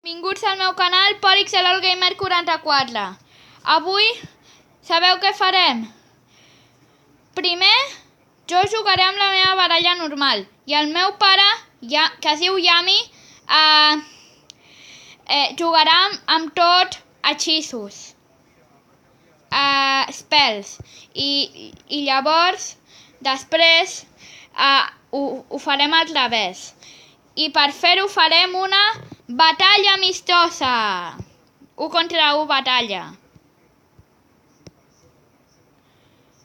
Benvinguts al meu canal Pixel Gamer 44. Avui sabeu què farem? Primer, jo jugaré amb la meva baralla normal i el meu pare, que es diu Yami, jugarà amb tot hechizos, spells, i llavors després ho farem al revés. I per fer-ho farem una batalla amistosa. 1 contra 1 batalla.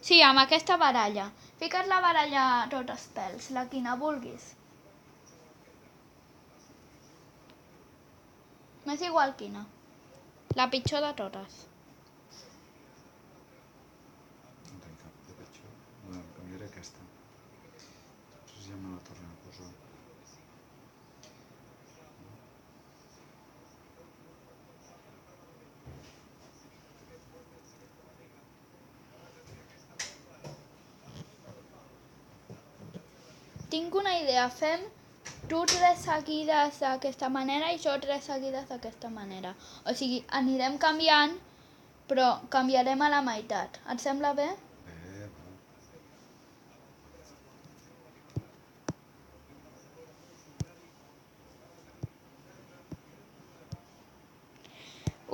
Sí, amb aquesta baralla. Fica't la baralla tots els pèls, la quina vulguis. M'és igual quina. La pitjor de totes. No tinc cap de pitjor. Em canviaré aquesta. Després ja me la tornem a posar. Tinc una idea, fem tu 3 seguides d'aquesta manera i jo 3 seguides d'aquesta manera. O sigui, anirem canviant, però canviarem a la meitat. Et sembla bé? Bé,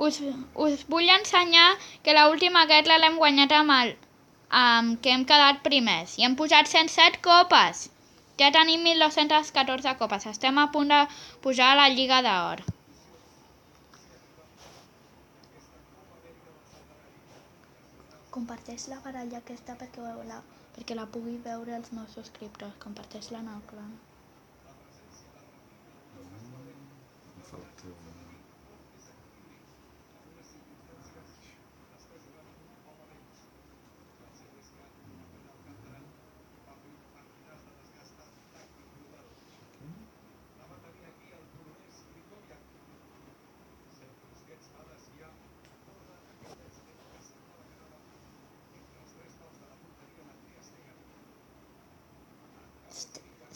va. Us vull ensenyar que l'última guerra l'hem guanyat que hem quedat primers. I hem posat 107 copes. Ja tenim 1.214 copes. Estem a punt de pujar a la Lliga d'Or. Comparteix la baralla aquesta perquè la pugui veure els meus subscriptors. Comparteix-la en el clan. Em falta...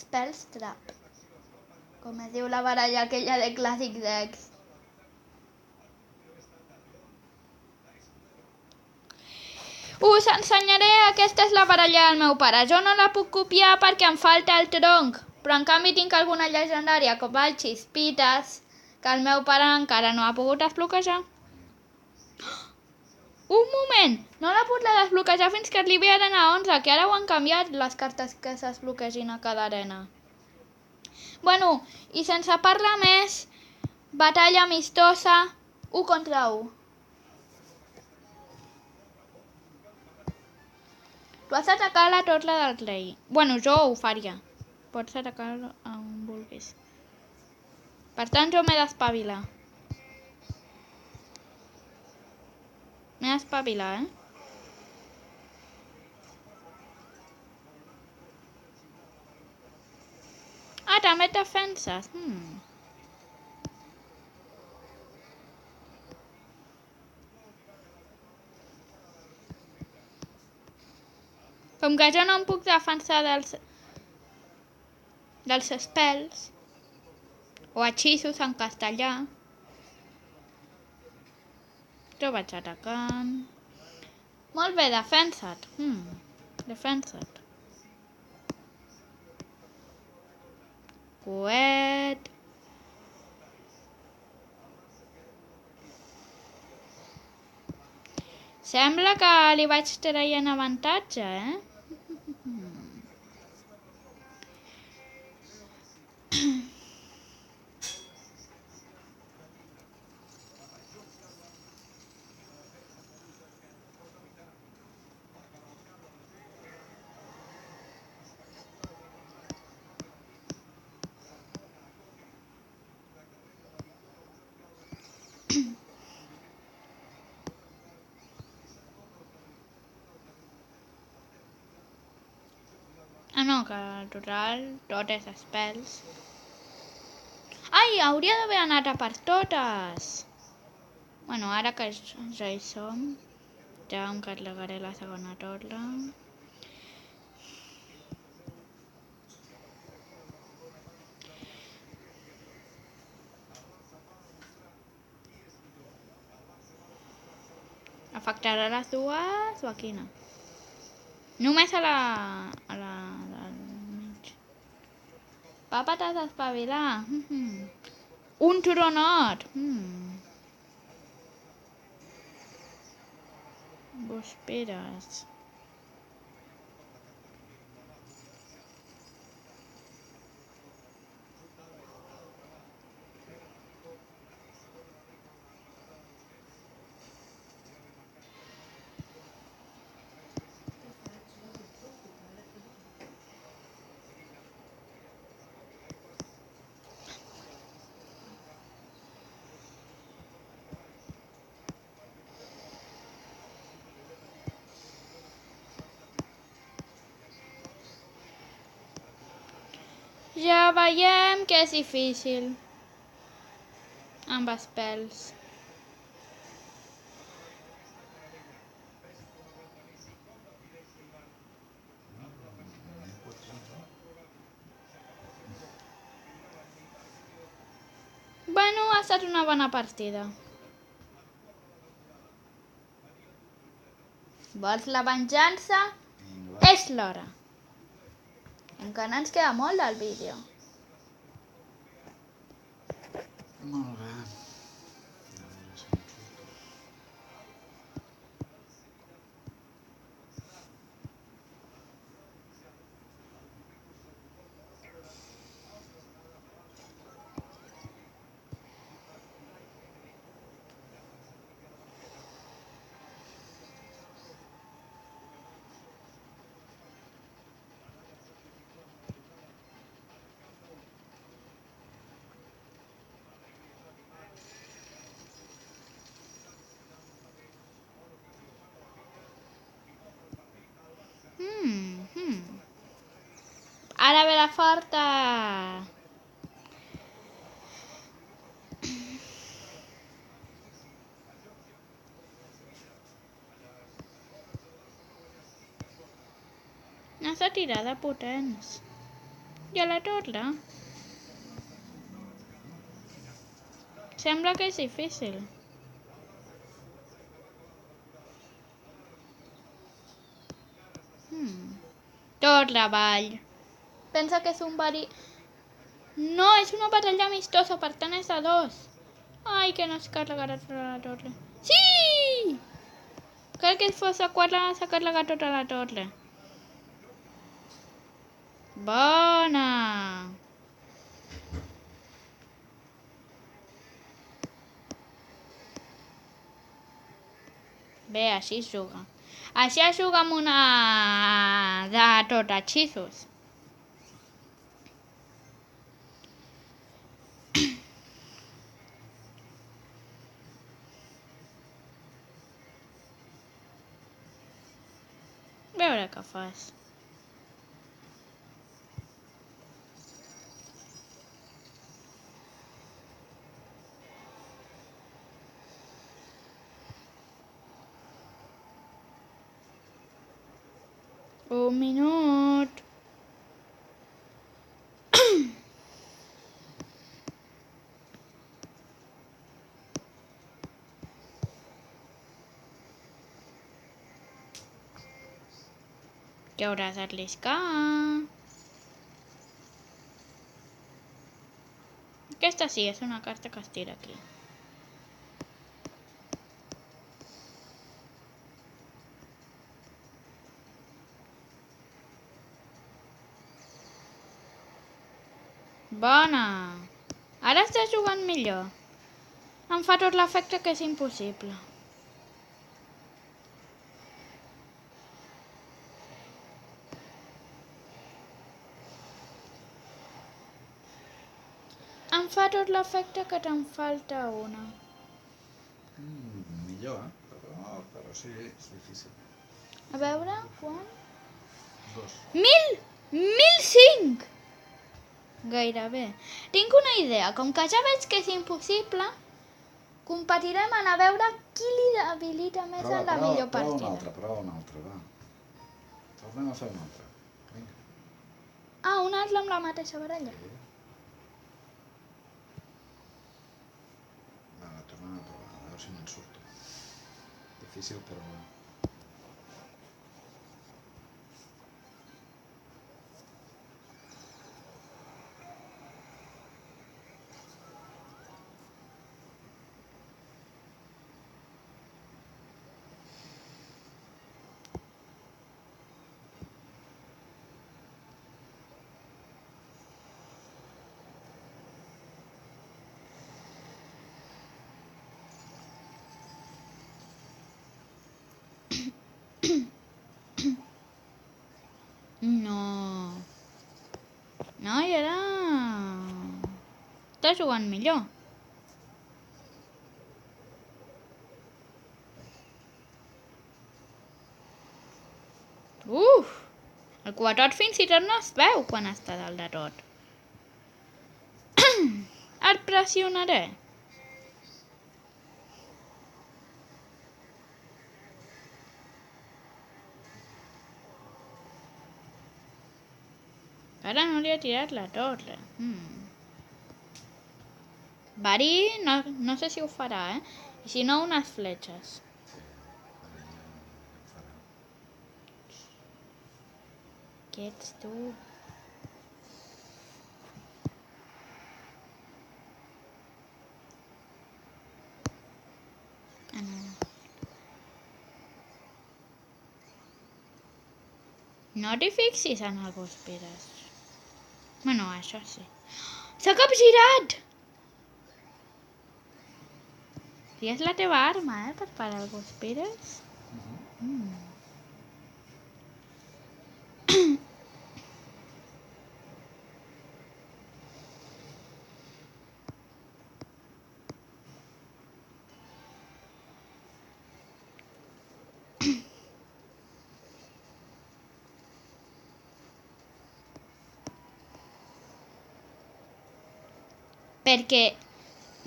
Spells Trap, com es diu la baralla aquella de Classic Decks. Us ensenyaré, aquesta és la baralla del meu pare. Jo no la puc copiar perquè em falta el tronc, però en canvi tinc alguna llegendària com el Chispitas, que el meu pare encara no ha pogut desbloquejar. Un moment! No l'ha pogut desbloquejar fins que arribi a arena 11, que ara ho han canviat les cartes que es desbloquegin a cada arena. Bueno, i sense parlar més, batalla amistosa, 1 contra 1. Tu has d'atacar la torre del rei. Bueno, jo ho faria. Pots atacar on vulguis. Per tant, jo m'he d'espavilar. M'he d'espavilar, Ah, també et defenses. Com que jo no em puc defensar dels spells o hechizos en castellà, jo vaig atacant. Molt bé, defensa't. Defensa't. Coet. Sembla que li vaig traient avantatge, Ah, no, que al total tot és spells. Ai, hauria d'haver anat a per totes. Bueno, ara que ja hi som, ja em carregaré la segona torre. Afectarà les dues o a quina? Només a la del mig. Papa, t'has d'espavilar. Un tronot. Vostperes. Ja veiem que és difícil. Amb els pèls. Bueno, ha estat una bona partida. Vols la venjança? Vinga, va. És l'hora. Encara ens queda molt del vídeo. Molt bé. A veure si em surto. Ara ve la forta. Has de tirar de potents. I a la torre? Sembla que és difícil. Torre avall. Pensa que és un verí... No, és una batalla amistosa, per tant és a 2. Ai, que no es carregarà tota la torre. Sí! Crec que fos a 4 s'ha carregat tota la torre. Bona! Bé, així es juga. Així es juga amb una de tot hechizos. Veure què fas. Un minut. Que hauràs d'arriscar. Aquesta sí, és una carta que es tira aquí. Bona! Ara estàs jugant millor. Em fa tot l'efecte que és impossible. Em fa tot l'efecte que te'n falta una. Millor, però sí, és difícil. A veure, quan? 2. 1005! Gairebé. Tinc una idea. Com que ja veig que és impossible, competirem a veure qui li habilita més en la millor partida. Prova un altre, va. Tornem a fer un altre. Vinga. Ah, un altre amb la mateixa baralla. Sí. Va, tornem a provar, a veure si me'n surto. difícil, però bueno. No. No, i ara... Està jugant millor. Uf! El cuatot fins i tot no es veu quan està dalt de tot. Et pressionaré. Ara no li he tirat la torre. Bari, no sé si ho farà, eh? I si no, unes fletxes. Què ets tu? Ah, no. No t'hi fixis en el Bospires. Bueno, això sí. S'ha capgirat! Si és la teva arma, per parar el Bospires. Perquè,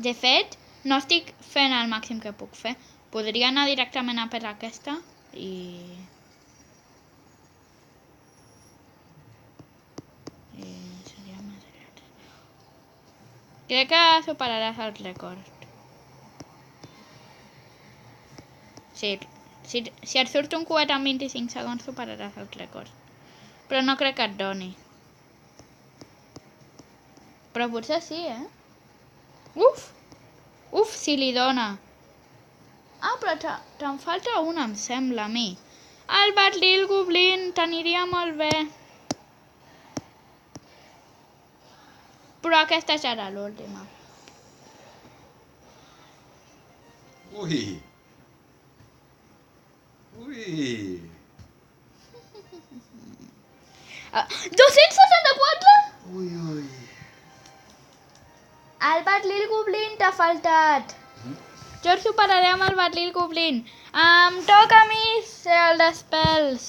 de fet, no estic fent el màxim que puc fer. Podria anar directament a per aquesta i... seria més gràcies. Crec que superaràs el rècord. Sí, si et surt un coet en 25 segons superaràs el rècord. Però no crec que et doni. Però potser sí, eh? Uf! Uf, si li dona. Ah, però te'n falta una, em sembla, a mi. El Batlil Goblin t'aniria molt bé. Però aquesta serà l'última. Ui! Ui! 264? Ui, ui. El Batlil Goblin t'ha faltat. Jo el superaré amb el Batlil Goblin. Em toca a mi ser el d'espels.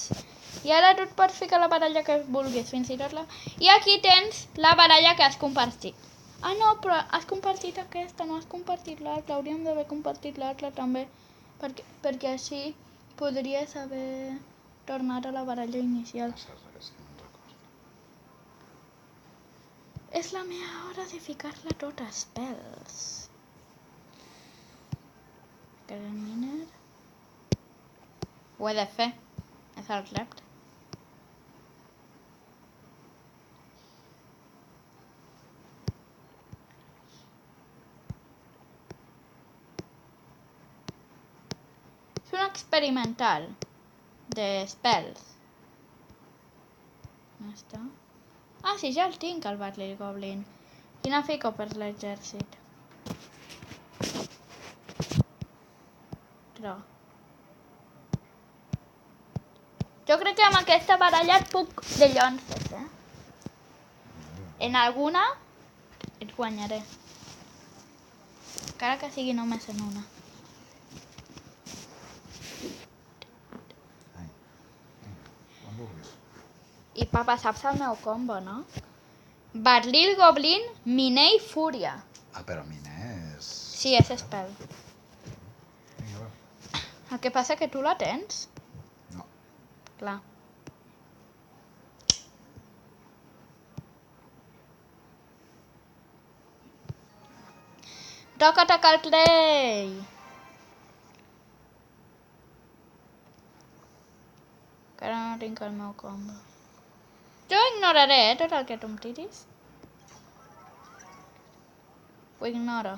I ara tu et pots ficar la baralla que vulguis, fins i tot la... I aquí tens la baralla que has compartit. Ah, no, però has compartit aquesta, no has compartit l'altra. Hauríem d'haver compartit l'altra també. Perquè així podries haver tornat a la baralla inicial. És la meva hora de ficar-la tot a espels. Gran miner. Ho he de fer. És el repte. És un experimental de spells. No està? Ah, sí, ja el tinc, el Batlil Goblin. Quina fico per l'exèrcit? Però... jo crec que amb aquesta baralla et puc de llonces, eh? En alguna et guanyaré. Encara que sigui només en una. Quan vulguis. I papa, saps el meu combo, no? Batlil Goblin, Miner i Fúria. Ah, però Miner és... Sí, és spell. Vinga, va. El que passa que tu la tens. No. Clar. Toca atacar el rei. Que ara no tinc el meu combo. Jo ignoraré, tot el que tu em tiris. Ho ignoro.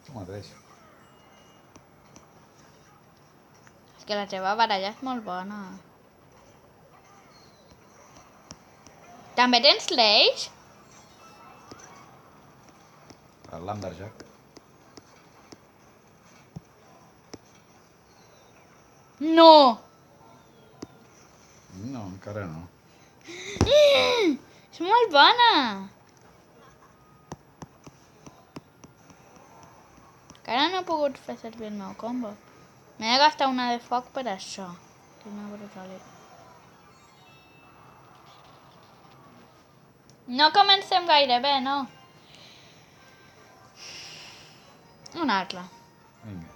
Tu mateix. És que la teva baralla és molt bona. També tens l'eix? El Lumberjack. No! No, encara no. És molt bona! Encara no he pogut fer servir el meu combo. M'he de gastar una de foc per això. Quina brutalitat. No comencem gaire bé, no? Un altre. Vinga.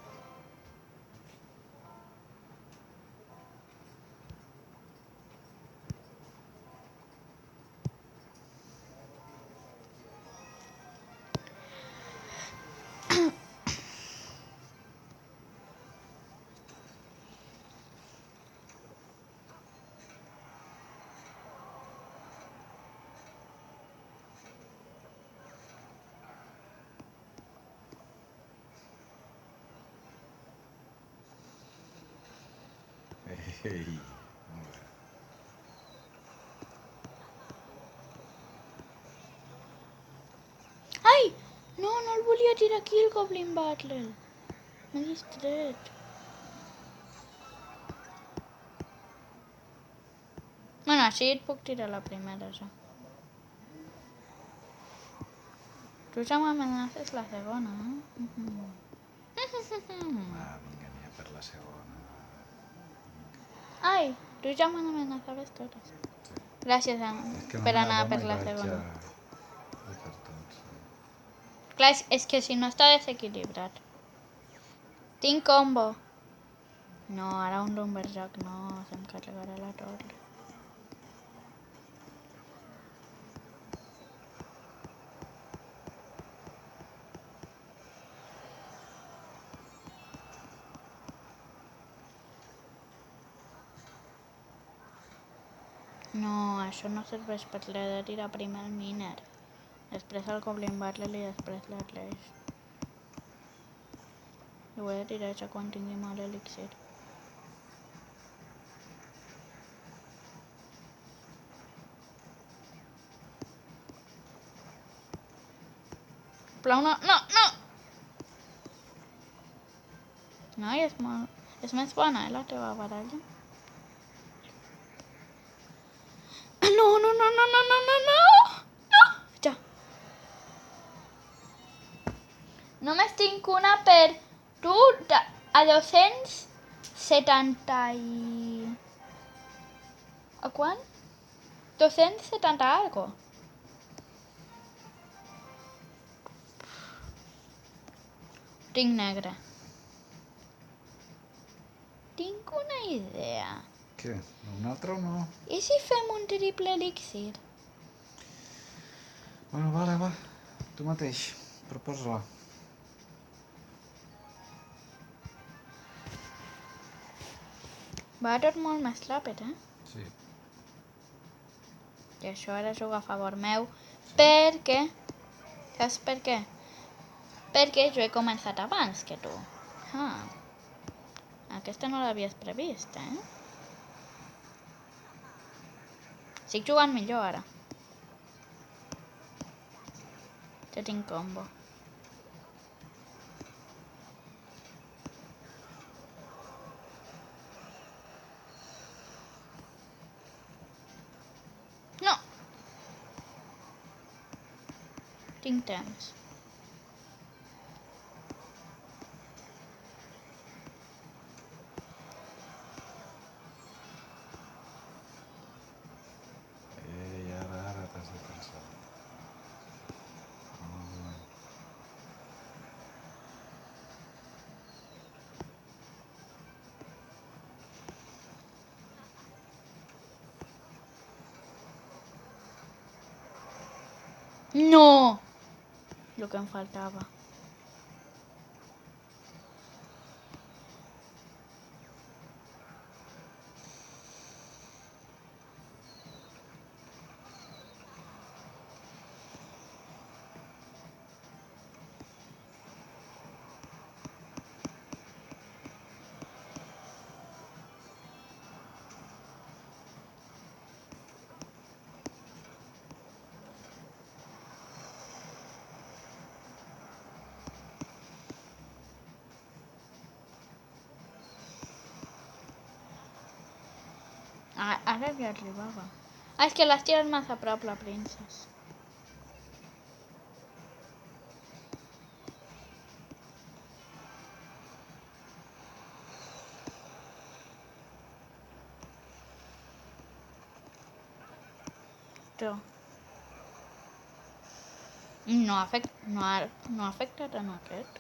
Ei, molt bé. Ai! No, no el volia tirar aquí, el Goblin Battle. M'he distret. Bueno, així et puc tirar la primera, ja. Tu ja m'amenaces la segona, eh? Va, vinga, n'hi ha per la segona. Ai, tu ja m'amenaçaves totes. Gràcies, És que per no anar anava per i la vaig segona. a fer tots. Clar, és que si no està desequilibrat. Tinc combo. No, ara un Lumberjack no, se'm carregarà la torre. No, això no serveix per l'he de tirar primer el miner. Després el Goblin Battle i després l'Atlas. I ho he de tirar ja quan tingui molt elixir. Però no, no, no! No, i és més bona, la teva baralla. No, no, no, no, no, no, no, no! No! Ja. Només tinc una per tu a 270 i... A quan? 270 algo. Tinc negre. Tinc una idea. Què? Un altre o no? I si fem un triple elixir? Bueno, vale, va. Tu mateix. Proposa-la. Va tot molt més ràpid, eh? Sí. I això ara juga a favor meu. Perquè... Saps per què? Perquè jo he començat abans que tu. Ah. Aquesta no l'havies previst, eh? Estic jugant millor ara. Ja tinc combo. No! Tinc temps. Ei, ara t'has de pensar. No! El que em faltava. ara ja arribava. Ah, és que l'has tirat massa a prop, la princesa. No ha afectat en aquest.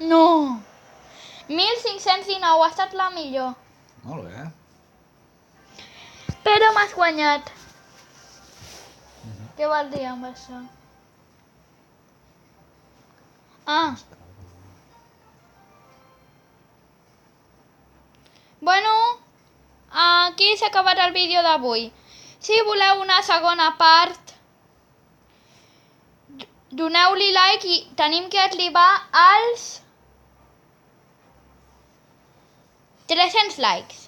No! 1519, ha estat la millor. Molt bé. Però m'has guanyat. Què vol dir amb això? Ah, bueno, aquí s'ha acabat el vídeo d'avui. Si voleu una segona part, doneu-li like i tenim que arribar als 300 likes.